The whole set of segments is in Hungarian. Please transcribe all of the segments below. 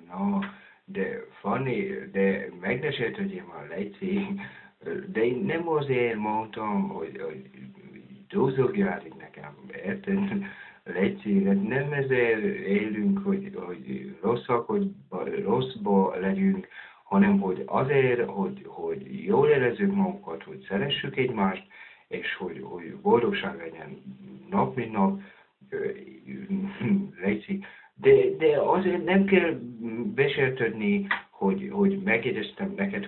No, de Fanni, de megnesett, hogy én már Lejci, de én nem azért mondtam, hogy dúzogjál itt nekem, érted? Lejci, nem ezért élünk, hogy rosszak, hogy rosszba legyünk, hanem hogy azért, hogy jól érezzük magunkat, hogy szeressük egymást, és hogy boldogság legyen nap, mint nap, Lejci. De azért nem kell besértődni, hogy megjegyeztem neked,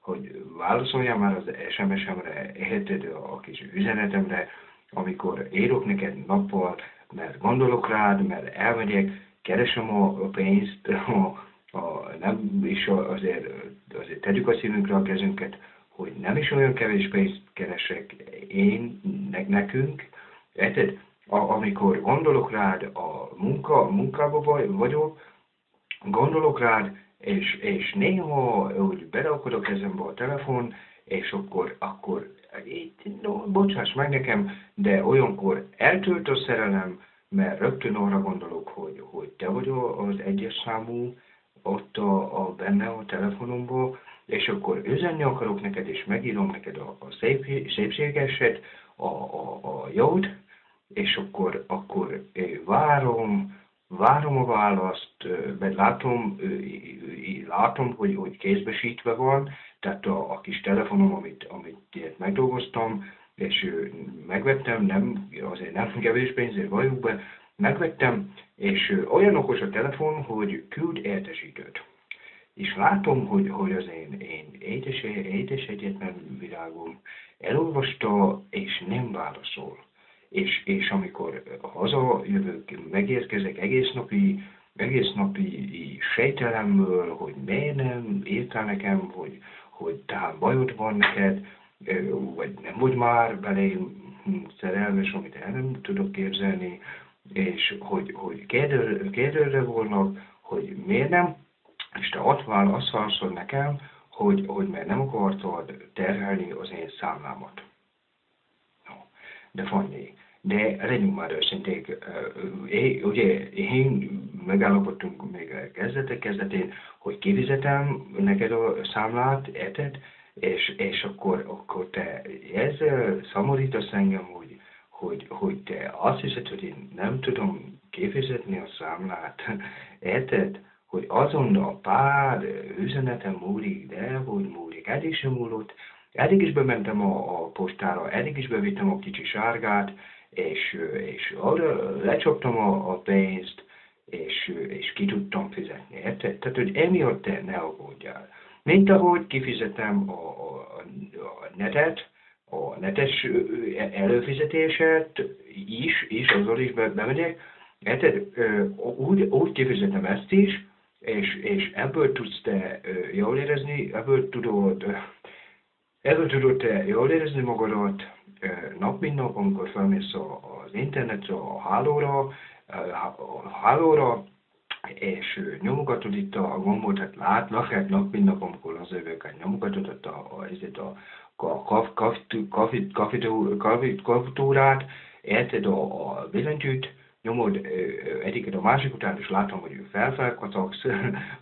hogy válaszoljál már az SMS-emre, érted a kis üzenetemre, amikor írok neked nappal, mert gondolok rád, mert elmegyek, keresem a pénzt, nem is azért tegyük a szívünkre a kezünket, hogy nem is olyan kevés pénzt keresek én, nekünk, érted? Amikor gondolok rád, munkában vagyok, gondolok rád, és néha úgy beleakad a kezembe a telefon, és akkor itt, no, bocsáss meg nekem, de olyankor eltölt a szerelem, mert rögtön arra gondolok, hogy te vagy az egyes számú ott benne a telefonomban, és akkor üzenni akarok neked, és megírom neked a szépségeset, a jót, és akkor várom a választ, mert látom, hogy kézbesítve van, tehát a kis telefonom, amit megdolgoztam, és megvettem, azért nem kevés pénzért valljuk be, megvettem, és olyan okos a telefon, hogy küld értesítőt. És látom, hogy az én édes egyetlen világom elolvasta, és nem válaszol. És amikor hazajövök, megérkezek egész napi sejtelemből, hogy miért nem írtál nekem, hogy talán bajod van neked, vagy nem vagy már belém szerelmes, amit el nem tudok képzelni, és hogy kérdőre volnak, hogy miért nem, és te ott válaszolsz nekem, hogy mert nem akartad terhelni az én számlámat. No. De Fanni, de legyünk már őszinték, ugye én megállapodtunk még a kezdetén, hogy kifizetem neked a számlát, érted? És akkor te ezzel szomorítasz engem, hogy te azt hiszed, hogy én nem tudom kifizetni a számlát, érted? Hogy azon a pár üzenetem múlik, de hogy múlik, eddig sem múlott, eddig is bementem a postára, eddig is bevittem a kicsi sárgát, és arra lecsaptam a pénzt, és ki tudtam fizetni, érted? Tehát, hogy emiatt te ne aggódjál. Mint ahogy kifizetem a netet, a netes előfizetéset is azzal is bemegyek, érted? Úgy kifizetem ezt is, és ebből tudsz te jól érezni, ebből tudod te jól érezni magadat nap mint nap, amikor felmész az internetre, a hálóra, és nyomogatod itt a gombot, hát látlak, hát nap mint nap, amikor az övőket nyomogatod ott kafitúrát, érted a billentyűt, nyomod egyiket a másik után, és látom, hogy felkatagsz,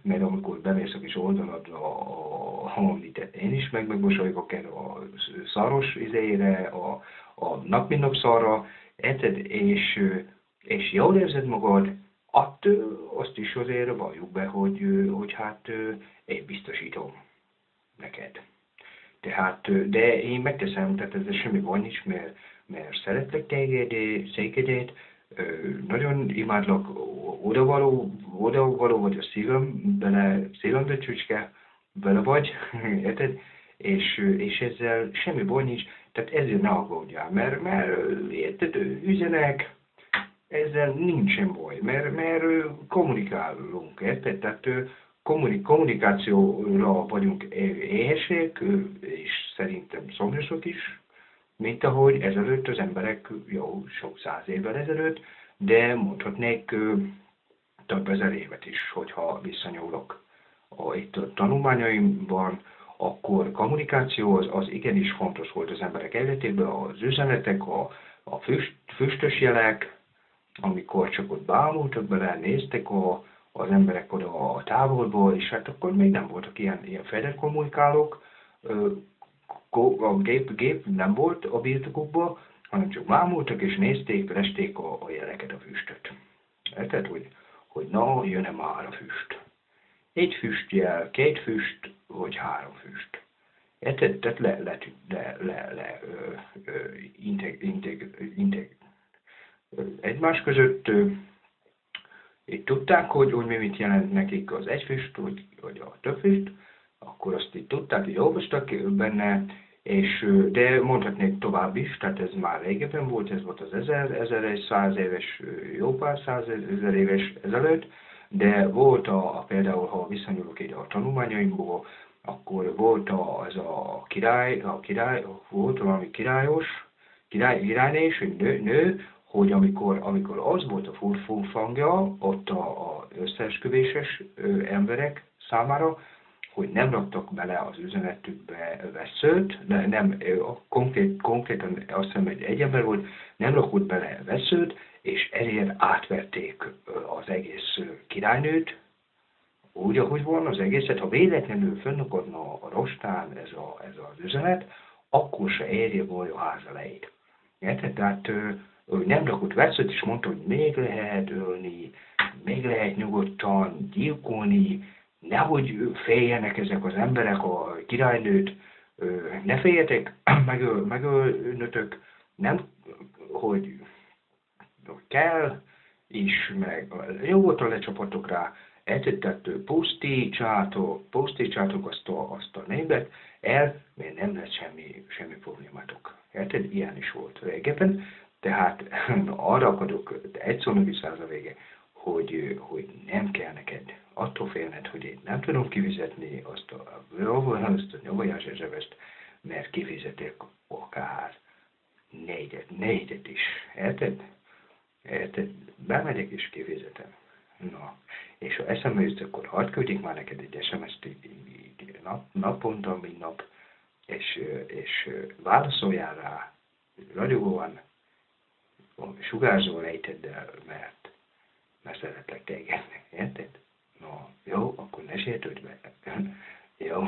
mert amikor bemész a kis oldaladra, amit én is megmosolygok erre a szaros izére, a nap mint nap szarra, érted, és jól érzed magad, azt is azért valljuk be, hogy hát én biztosítom neked. Tehát, de én megteszem, tehát ez semmi baj nincs, mert szeretlek téged, nagyon imádlak, odavaló vagy a szívembe csücske, bele vagy, érted? És ezzel semmi baj nincs, tehát ezért ne aggódjál, mert érted, üzenek, ezzel nincsen baj, mert kommunikálunk, érted? Tehát kommunikációra vagyunk éhesek, és szerintem szomjasok is, mint ahogy ezelőtt az emberek, jó, sok száz évvel ezelőtt, de mondhatnék több ezer évet is, hogyha visszanyúlok itt a tanulmányaimban, akkor kommunikáció az igenis fontos volt az emberek életében, az üzenetek, a füstös jelek, amikor csak ott bámultak bele, néztek a az emberek oda a távolból, és hát akkor még nem voltak ilyen fedett kommunikálók, a gép nem volt a birtokukban, hanem csak bámultak és nézték, lesték a jeleket, a füstöt. Érted, hogy na, jön-e már a füst. Egy füstjel, két füst, vagy három füst. Érted? Tehát egymás között így tudták, hogy mit jelent nekik az egy füst, vagy a több füst, akkor azt így tudták, így olvastak benne, de mondhatnék tovább is, tehát ez már régebben volt, ez volt az 1100 éves, jó pár százezer éves ezelőtt, de volt például, ha visszanyúlok ide a tanulmányainkból, akkor volt ez a király, volt valami királynés, egy nő, hogy amikor az volt a furfangja ott az összeesküvéses emberek számára, hogy nem raktak bele az üzenetükbe veszőt, nem, konkrétan azt hiszem, hogy egy ember volt, nem rakott bele veszőt, és ezért átverték az egész királynőt, úgy, ahogy van az egészet. Ha véletlenül fönnakadna a rostán ez az üzenet, akkor se érje volna a ház elejét. Érted? Tehát nem rakott veszőt, és mondta, hogy még lehet ölni, még lehet nyugodtan gyilkolni, nehogy féljenek ezek az emberek a királynőt, ne féljetek, megölnötök, nem, hogy kell, és meg nyugodtan lecsapatok rá, tehát pusztítsátok azt a népet el, mert nem lesz semmi problémátok. Érted? Ilyen is volt régebben, tehát arra akarok egy szónak vissza a vége, hogy nem kell neked attól félned, hogy én nem tudom kifizetni azt a nyomajás ezevest, mert kifizetek akár négyedet is. Érted? Érted? Bemegyek és kifizetem. Na, és ha eszembe jutsz, akkor hadd küldjék már neked egy SMS-t így naponta, mint nap, és válaszoljál rá ragyogóan, sugárzó lejteddel, mert szeretlek téged. Érted? No, jó, akkor ne sértődj be. Jó,